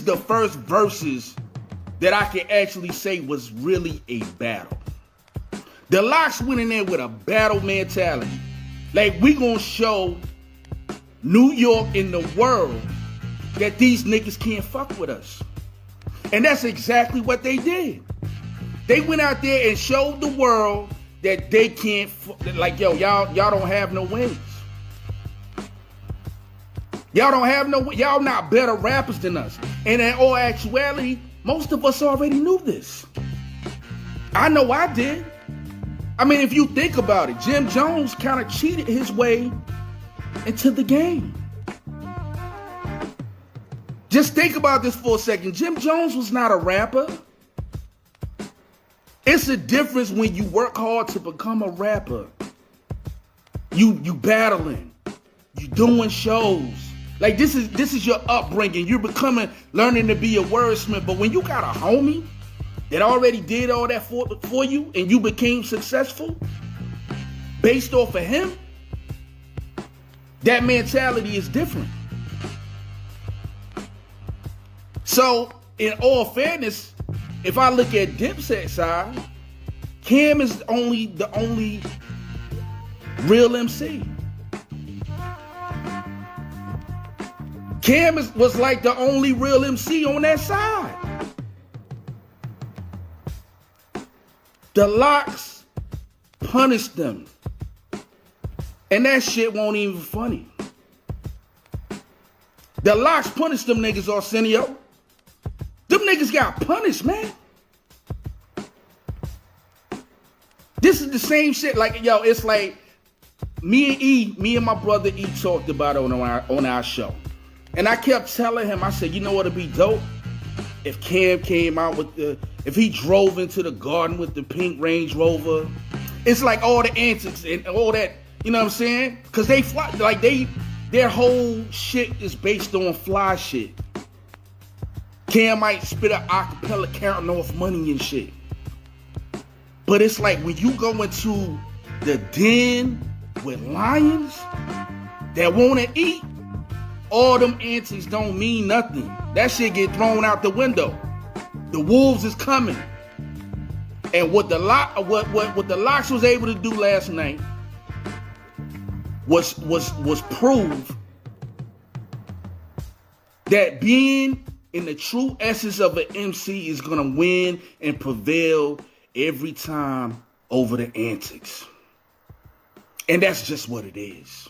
is the first verses that I can actually say was really a battle. The Locks went in there with a battle mentality. Like, we gonna show New York and the world that these niggas can't fuck with us. And that's exactly what they did. They went out there and showed the world that they can't, like, yo, y'all don't have no wins. Y'all not better rappers than us. And in all actuality, most of us already knew this. I know I did. I mean, if you think about it, Jim Jones kind of cheated his way into the game. Just think about this for a second. Jim Jones was not a rapper. It's a difference when you work hard to become a rapper. You battling. You doing shows. Like, this is your upbringing. You're learning to be a wordsmith. But when you got a homie that already did all that for you and you became successful based off of him, that mentality is different. So, in all fairness, if I look at Dipset side, Cam is the only real MC. Cam was like the only real MC on that side. The Locks punished them. And that shit won't even funny. The Locks punished them niggas, Arsenio. Them niggas got punished, man. This is the same shit. Like, yo, it's like me and my brother E talked about it on our show. And I kept telling him, I said, you know what'd be dope? If Cam came out if he drove into the garden with the pink Range Rover. It's like all the antics and all that, you know what I'm saying? Cause they fly, like their whole shit is based on fly shit. Cam might spit an acapella counting off money and shit. But it's like when you go into the den with lions that wanna eat, all them antics don't mean nothing. That shit get thrown out the window. The wolves is coming. And what the Locks was able to do last night was prove that being in the true essence of an MC is gonna win and prevail every time over the antics. And that's just what it is.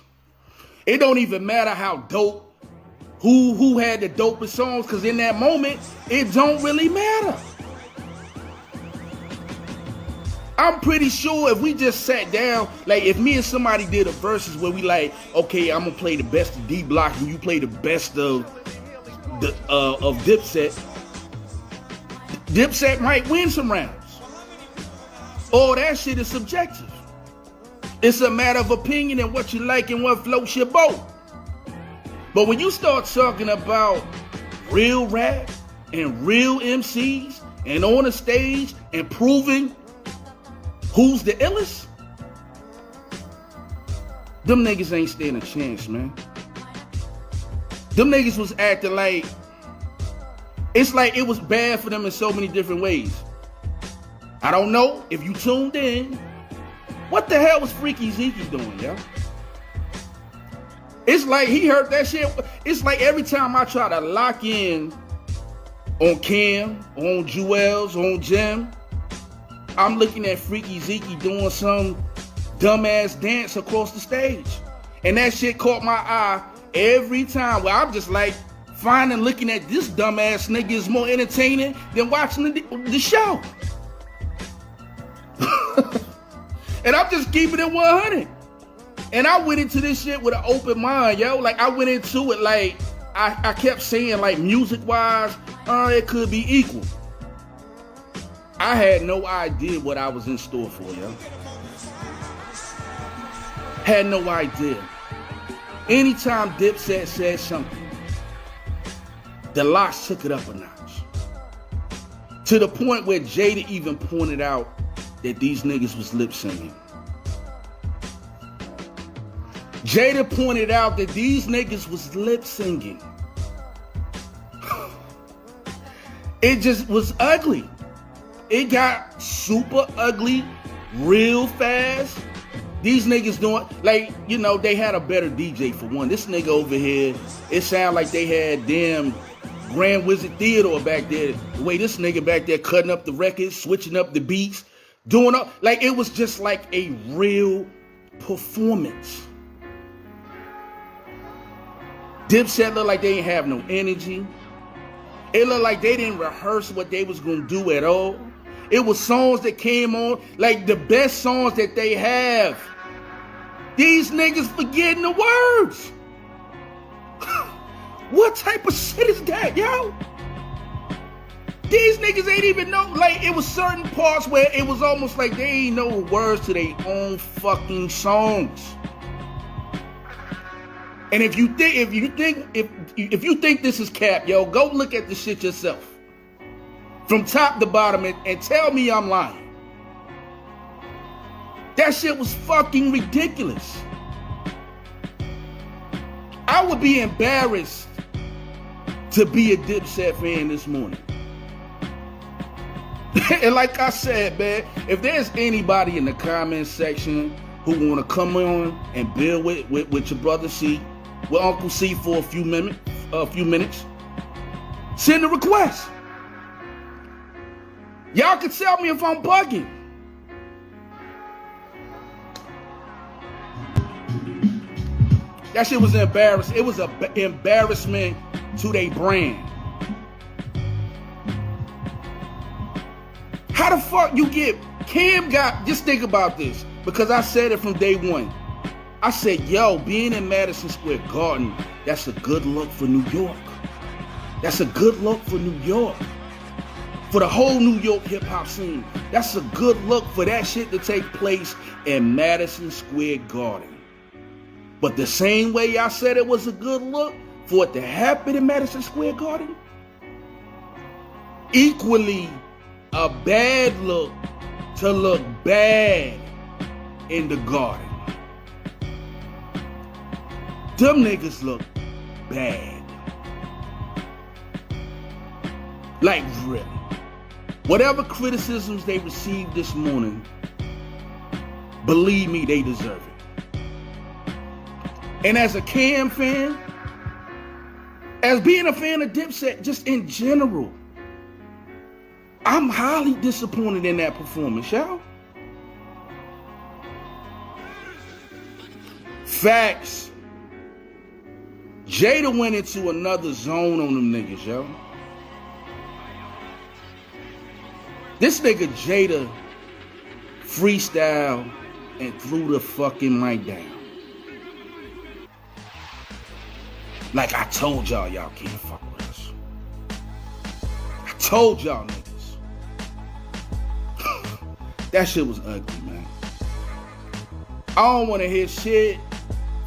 It don't even matter how dope, who had the dopest songs, because in that moment, it don't really matter. I'm pretty sure if we just sat down, like if me and somebody did a versus where we like, okay, I'm gonna play the best of D Block and you play the best of Dipset, Dipset might win some rounds. All that shit is subjective. It's a matter of opinion and what you like and what floats your boat. But when you start talking about real rap and real MCs and on the stage and proving who's the illest, them niggas ain't standing a chance, man. Them niggas was acting like, it's like it was bad for them in so many different ways. I don't know if you tuned in. What the hell was Freaky Zeke doing, yo? It's like he heard that shit. It's like every time I try to lock in on Cam, on Jewels, on Jim, I'm looking at Freaky Zeke doing some dumbass dance across the stage. And that shit caught my eye every time. Where I'm just like, finding looking at this dumbass nigga is more entertaining than watching the show. And I'm just keeping it 100. And I went into this shit with an open mind, yo. Like, I went into it like, I kept saying, like, music-wise, it could be equal. I had no idea what I was in store for, yo. Had no idea. Anytime Dipset said something, the Locks took it up a notch. To the point where Jada even pointed out that these niggas was lip singing. Jada pointed out that these niggas was lip singing. It just was ugly. It got super ugly real fast. These niggas doing, like, you know, they had a better DJ for one. This nigga over here, it sounded like they had damn Grand Wizard Theodore back there. The way this nigga back there cutting up the records, switching up the beats, doing up, like it was just like a real performance. Dipset looked like they didn't have no energy. It looked like they didn't rehearse what they was gonna do at all. It was songs that came on, like the best songs that they have. These niggas forgetting the words. What type of shit is that, yo? These niggas ain't even know, like, it was certain parts where it was almost like they ain't know words to their own fucking songs. And if you think this is cap, yo, go look at the shit yourself. From top to bottom and tell me I'm lying. That shit was fucking ridiculous. I would be embarrassed to be a Dipset fan this morning. And like I said, man, if there's anybody in the comment section who want to come on and build with your brother C, with Uncle C for a few minutes, send a request. Y'all can tell me if I'm bugging. That shit was embarrassing. It was an embarrassment to their brand. How the fuck you get, Cam got, just think about this, because I said it from day one. I said, yo, being in Madison Square Garden, that's a good look for New York. That's a good look for New York. For the whole New York hip hop scene. That's a good look for that shit to take place in Madison Square Garden. But the same way I said it was a good look for it to happen in Madison Square Garden, equally a bad look to look bad in the Garden. Them niggas look bad. Like really. Whatever criticisms they received this morning, believe me, they deserve it. And as a Cam fan, as being a fan of Dipset, just in general, I'm highly disappointed in that performance, y'all. Facts. Jada went into another zone on them niggas, yo. This nigga Jada freestyle and threw the fucking mic down. Like I told y'all, y'all can't fuck with us. I told y'all niggas. That shit was ugly, man. I don't want to hear shit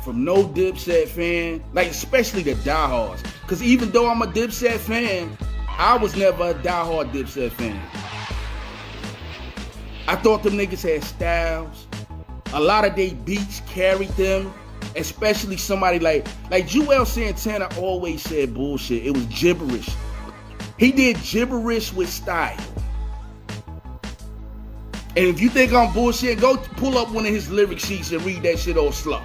from no Dipset fan, like especially the diehards. Cause even though I'm a Dipset fan, I was never a diehard Dipset fan. I thought them niggas had styles. A lot of they beats carried them. Especially somebody like Joel Santana always said bullshit. It was gibberish. He did gibberish with style. And if you think I'm bullshit, go pull up one of his lyric sheets and read that shit all slow.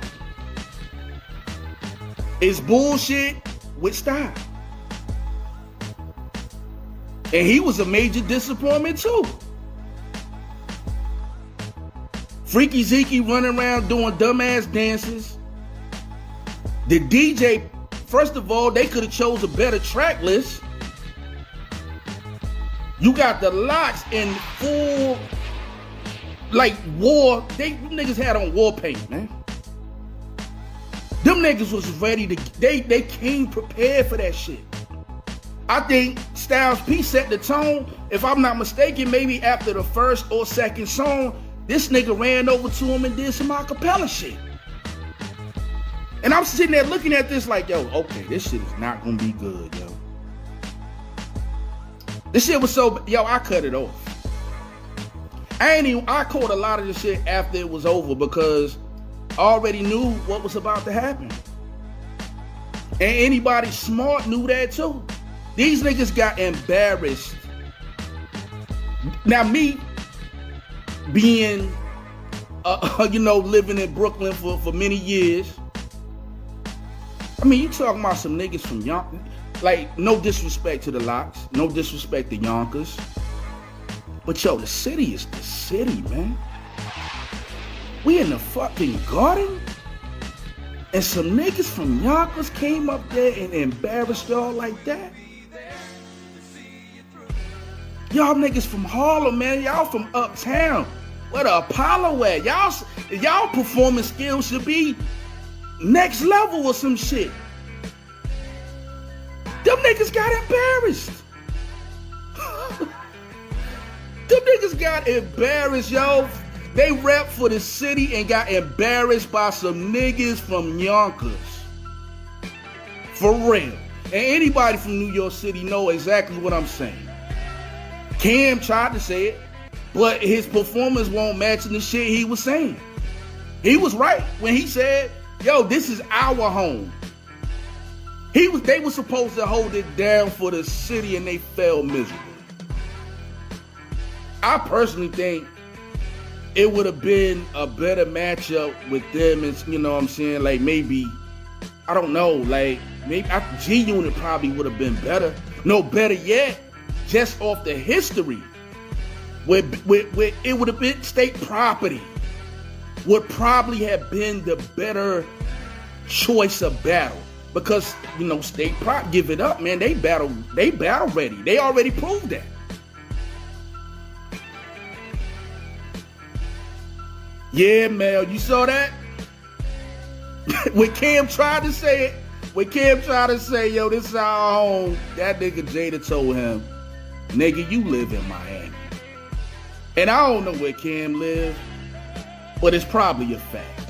It's bullshit with style. And he was a major disappointment too. Freaky Zeke running around doing dumbass dances. The DJ, first of all, they could have chose a better track list. You got the Lox in full, like, war. Them niggas had on war paint, man. Them niggas was ready to, they came prepared for that shit. I think Styles P set the tone. If I'm not mistaken, maybe after the first or second song, this nigga ran over to him and did some acapella shit. And I'm sitting there looking at this like, yo, okay, this shit is not gonna be good, yo. This shit was so, yo, I cut it off. I caught a lot of this shit after it was over because I already knew what was about to happen. And anybody smart knew that too. These niggas got embarrassed Now me being, living in Brooklyn for many years, I mean, you talking about some niggas from Yonkers, like, no disrespect to the Locks, no disrespect to Yonkers, but yo, the city is the city, man. We in the fucking Garden, and some niggas from Yonkers came up there and embarrassed y'all like that? Y'all niggas from Harlem, man, y'all from uptown. Where the Apollo at? Y'all performance skills should be next level or some shit. Them niggas got embarrassed. Them niggas got embarrassed, yo. They rap for the city and got embarrassed by some niggas from Yonkers. For real. And anybody from New York City know exactly what I'm saying. Cam tried to say it, but his performance won't match the shit he was saying. He was right when he said, yo, this is our home. They were supposed to hold it down for the city and they fell miserable. I personally think it would have been a better matchup with them, and you know what I'm saying, like maybe, I don't know, like maybe G-Unit probably would have been better. No, better yet, just off the history, where it would have been State Property would probably have been the better choice of battle, because State Prop, give it up, man, they battle ready. They already proved that. Yeah, Mel, you saw that? When Cam tried to say it, yo, this is our home, that nigga Jada told him, nigga, you live in Miami. And I don't know where Cam lives, but it's probably a fact.